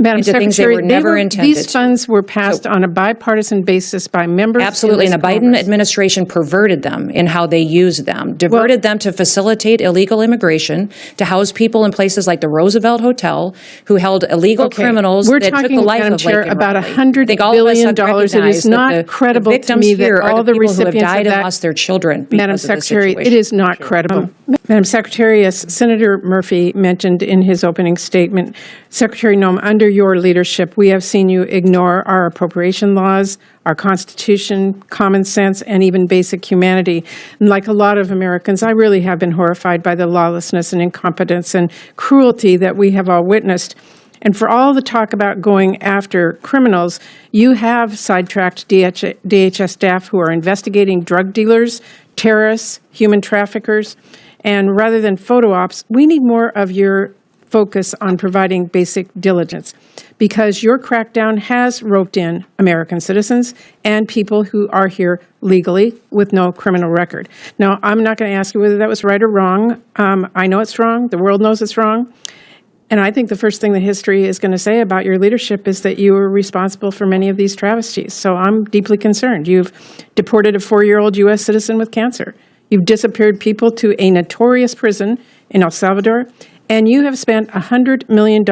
into things they were never intended. These funds were passed on a bipartisan basis by members. Absolutely, and the Biden administration perverted them in how they used them, diverted them to facilitate illegal immigration, to house people in places like the Roosevelt Hotel, who held illegal criminals that took the life Madam of Chair, Laken about Riley. $100 billion. It is not credible to me that all the recipients who have died of that, and lost their children Madam Secretary, it is not credible. Madam Secretary, as Senator Murphy mentioned in his opening statement, Secretary Noem, under your leadership, we have seen you ignore our appropriation laws, our Constitution, common sense, and even basic humanity. And like a lot of Americans, I really have been horrified by the lawlessness and incompetence and cruelty that we have all witnessed. And for all the talk about going after criminals, you have sidetracked DHS staff who are investigating drug dealers, terrorists, human traffickers. And rather than photo ops, we need more of your focus on providing basic diligence, because your crackdown has roped in American citizens and people who are here legally with no criminal record. Now, I'm not going to ask you whether that was right or wrong. I know it's wrong. The world knows it's wrong. And I think the first thing that history is going to say about your leadership is that you were responsible for many of these travesties. So I'm deeply concerned. You've deported a 4-year-old U.S. citizen with cancer. You've disappeared people to a notorious prison in El Salvador. And you have spent $100 million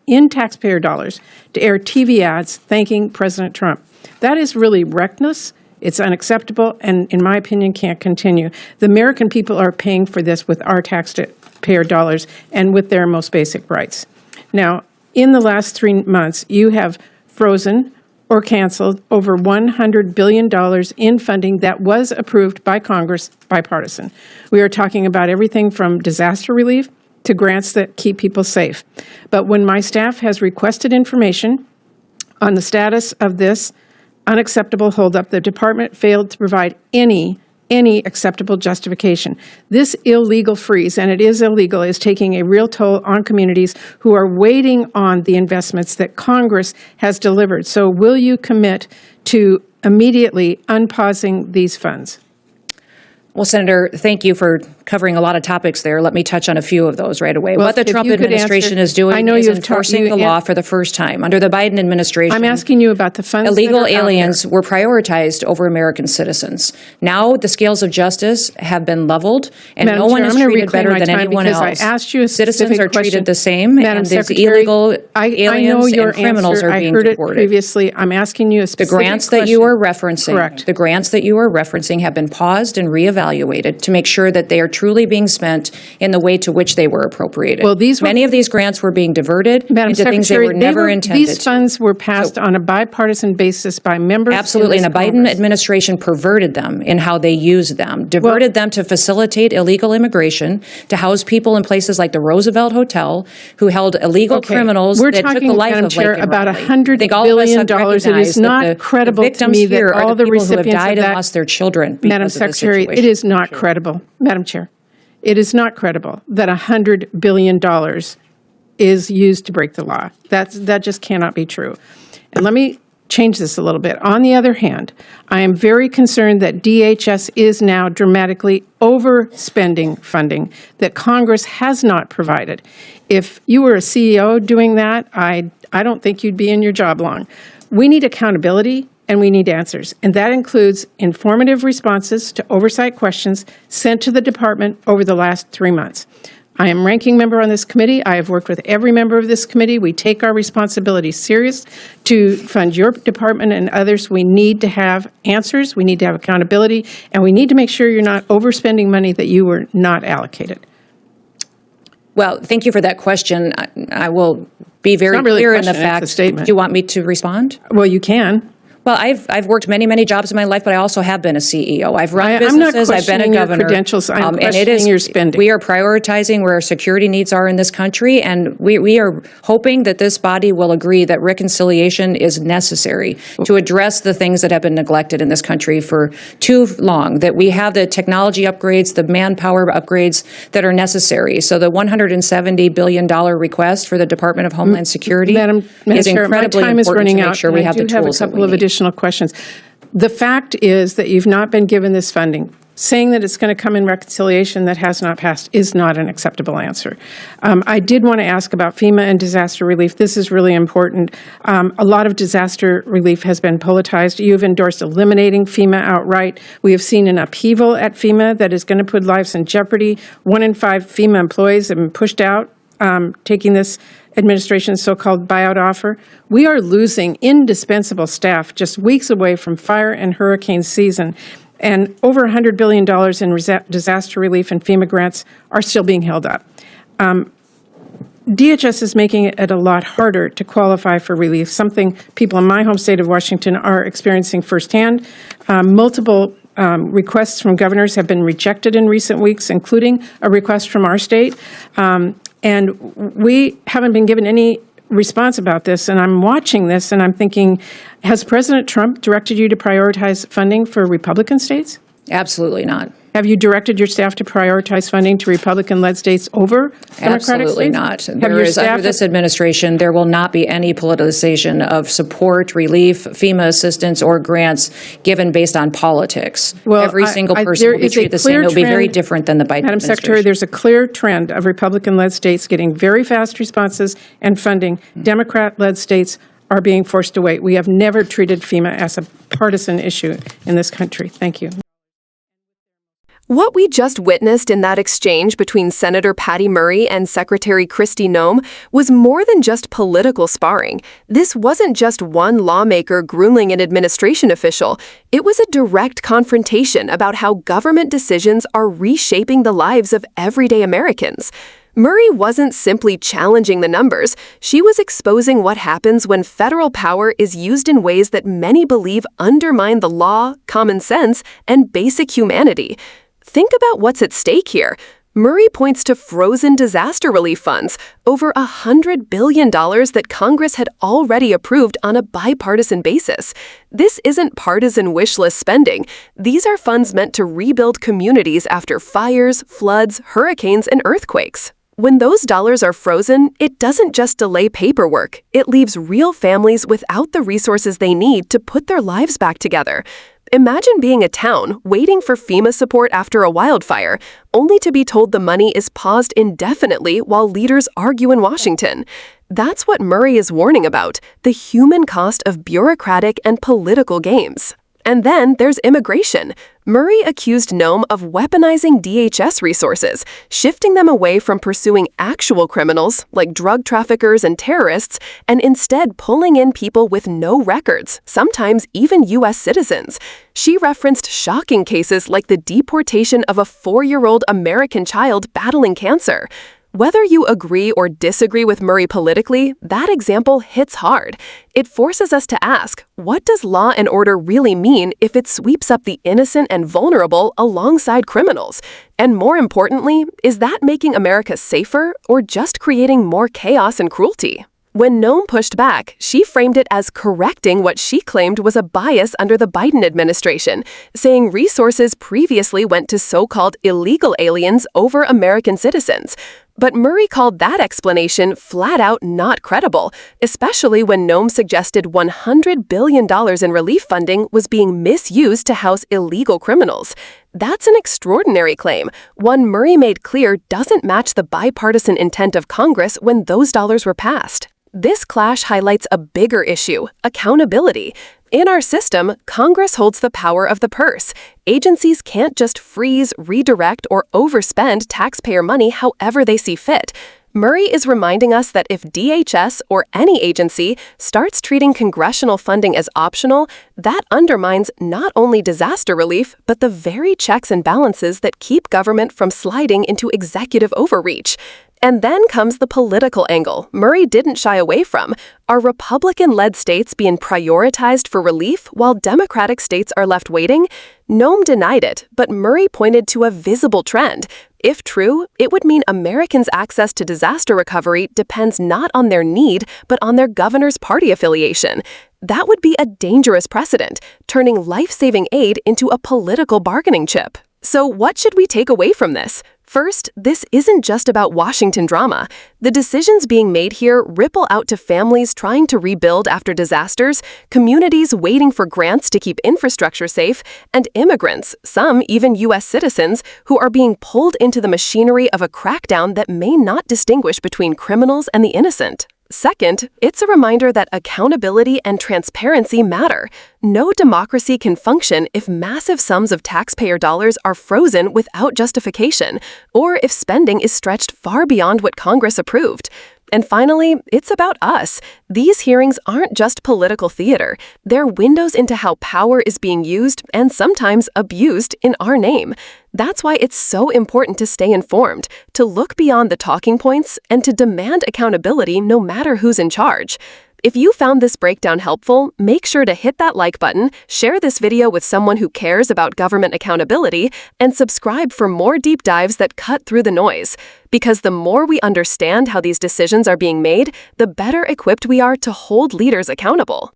in taxpayer dollars to air TV ads thanking President Trump. That is really reckless. It's unacceptable, and in my opinion, can't continue. The American people are paying for this with our taxpayer dollars and with their most basic rights. Now, in the last 3 months, you have frozen or canceled over $100 billion in funding that was approved by Congress, bipartisan. We are talking about everything from disaster relief to grants that keep people safe. But when my staff has requested information on the status of this unacceptable holdup, the department failed to provide any acceptable justification. This illegal freeze, and it is illegal, is taking a real toll on communities who are waiting on the investments that Congress has delivered. So will you commit to immediately unpausing these funds? Well, Senator, thank you for covering a lot of topics there. Let me touch on a few of those right away. What the Trump administration is doing is enforcing the law for the first time. Under the Biden administration, I'm asking you about the funds. Illegal aliens were prioritized over American citizens. Now the scales of justice have been leveled, and Madam no one Chair, is treated better than anyone else. I asked you a Citizens are treated the same, Madam and these Secretary, illegal aliens and criminals are being I heard deported. it previously. I'm asking you a specific The grants that you are referencing, Correct. The grants that you are referencing have been paused and reevaluated to make sure that they are truly being spent in the way to which they were appropriated. Well, many of these grants were being diverted Madam into things they were never intended. These funds were passed on a bipartisan basis by members. Absolutely, and the Biden administration perverted them in how they used them, diverted them to facilitate illegal immigration, to house people in places like the Roosevelt Hotel, who held illegal criminals that took the life of Laken Riley. About $100 billion. It is not credible to me that all the recipients who have died of that, and lost their children. Madam Secretary, it is not credible. Madam Chair, it is not credible that $100 billion is used to break the law. That just cannot be true. And let me change this a little bit. On the other hand, I am very concerned that DHS is now dramatically overspending funding that Congress has not provided. If you were a CEO doing that, I don't think you'd be in your job long. We need accountability and we need answers. And that includes informative responses to oversight questions sent to the department over the last 3 months. I am ranking member on this committee. I have worked with every member of this committee. We take our responsibility serious to fund your department and others. We need to have answers. We need to have accountability. And we need to make sure you're not overspending money that you were not allocated. Well, thank you for that question. I will be very clear in the fact. Do you want me to respond? Well, you can. Well, I've worked many jobs in my life, but I also have been a CEO. I've run businesses. I've been a governor. Your credentials. I'm questioning your spending. We are prioritizing where our security needs are in this country, and we are hoping that this body will agree that reconciliation is necessary to address the things that have been neglected in this country for too long, that we have the technology upgrades, the manpower upgrades that are necessary. So the $170 billion request for the Department of Homeland Security is incredibly important to make sure we have the tools that we need. Questions. The fact is that you've not been given this funding. saying that it's going to come in reconciliation that has not passed is not an acceptable answer. I did want to ask about FEMA and disaster relief. This is really important. A lot of disaster relief has been politicized. You've endorsed eliminating FEMA outright. We have seen an upheaval at FEMA that is going to put lives in jeopardy. 1 in 5 FEMA employees have been pushed out, taking this administration's so-called buyout offer. We are losing indispensable staff just weeks away from fire and hurricane season. And over $100 billion in disaster relief and FEMA grants are still being held up. DHS is making it a lot harder to qualify for relief, something people in my home state of Washington are experiencing firsthand. Multiple requests from governors have been rejected in recent weeks, including a request from our state. And we haven't been given any response about this, and I'm watching this and I'm thinking, has President Trump directed you to prioritize funding for Republican states? Absolutely not. Have you directed your staff to prioritize funding to Republican-led states over Democratic states? Absolutely not. Under this administration, there will not be any politicization of support, relief, FEMA assistance, or grants given based on politics. Well, every single person will be treated the same. It will be very different than the Biden Madam administration. Secretary, there's a clear trend of Republican-led states getting very fast responses and funding. Democrat-led states are being forced to wait. We have never treated FEMA as a partisan issue in this country. Thank you. What we just witnessed in that exchange between Senator Patty Murray and Secretary Kristi Noem was more than just political sparring. This wasn't just one lawmaker grueling an administration official. It was a direct confrontation about how government decisions are reshaping the lives of everyday Americans. Murray wasn't simply challenging the numbers. She was exposing what happens when federal power is used in ways that many believe undermine the law, common sense, and basic humanity. Think about what's at stake here. Murray points to frozen disaster relief funds, over $100 billion that Congress had already approved on a bipartisan basis. This isn't partisan wish list spending. These are funds meant to rebuild communities after fires, floods, hurricanes, and earthquakes. When those dollars are frozen, it doesn't just delay paperwork. It leaves real families without the resources they need to put their lives back together. Imagine being a town waiting for FEMA support after a wildfire, only to be told the money is paused indefinitely while leaders argue in Washington. That's what Murray is warning about, the human cost of bureaucratic and political games. And then there's immigration. Murray accused Noem of weaponizing DHS resources, shifting them away from pursuing actual criminals, like drug traffickers and terrorists, and instead pulling in people with no records, sometimes even U.S. citizens. She referenced shocking cases like the deportation of a 4-year-old American child battling cancer. Whether you agree or disagree with Murray politically, that example hits hard. It forces us to ask, what does law and order really mean if it sweeps up the innocent and vulnerable alongside criminals? And more importantly, is that making America safer or just creating more chaos and cruelty? When Noem pushed back, she framed it as correcting what she claimed was a bias under the Biden administration, saying resources previously went to so-called illegal aliens over American citizens. But Murray called that explanation flat out not credible, especially when Noem suggested $100 billion in relief funding was being misused to house illegal criminals. That's an extraordinary claim, one Murray made clear doesn't match the bipartisan intent of Congress when those dollars were passed. This clash highlights a bigger issue, accountability. In our system, Congress holds the power of the purse. Agencies can't just freeze, redirect, or overspend taxpayer money however they see fit. Murray is reminding us that if DHS or any agency starts treating congressional funding as optional, that undermines not only disaster relief, but the very checks and balances that keep government from sliding into executive overreach. And then comes the political angle Murray didn't shy away from. Are Republican-led states being prioritized for relief while Democratic states are left waiting? Noem denied it, but Murray pointed to a visible trend. If true, it would mean Americans' access to disaster recovery depends not on their need, but on their governor's party affiliation. That would be a dangerous precedent, turning life-saving aid into a political bargaining chip. So what should we take away from this? First, this isn't just about Washington drama. The decisions being made here ripple out to families trying to rebuild after disasters, communities waiting for grants to keep infrastructure safe, and immigrants, some even U.S. citizens, who are being pulled into the machinery of a crackdown that may not distinguish between criminals and the innocent. Second, it's a reminder that accountability and transparency matter. No democracy can function if massive sums of taxpayer dollars are frozen without justification, or if spending is stretched far beyond what Congress approved. And finally, it's about us. These hearings aren't just political theater. They're windows into how power is being used and sometimes abused in our name. That's why it's so important to stay informed, to look beyond the talking points, and to demand accountability no matter who's in charge. If you found this breakdown helpful, make sure to hit that like button, share this video with someone who cares about government accountability, and subscribe for more deep dives that cut through the noise. Because the more we understand how these decisions are being made, the better equipped we are to hold leaders accountable.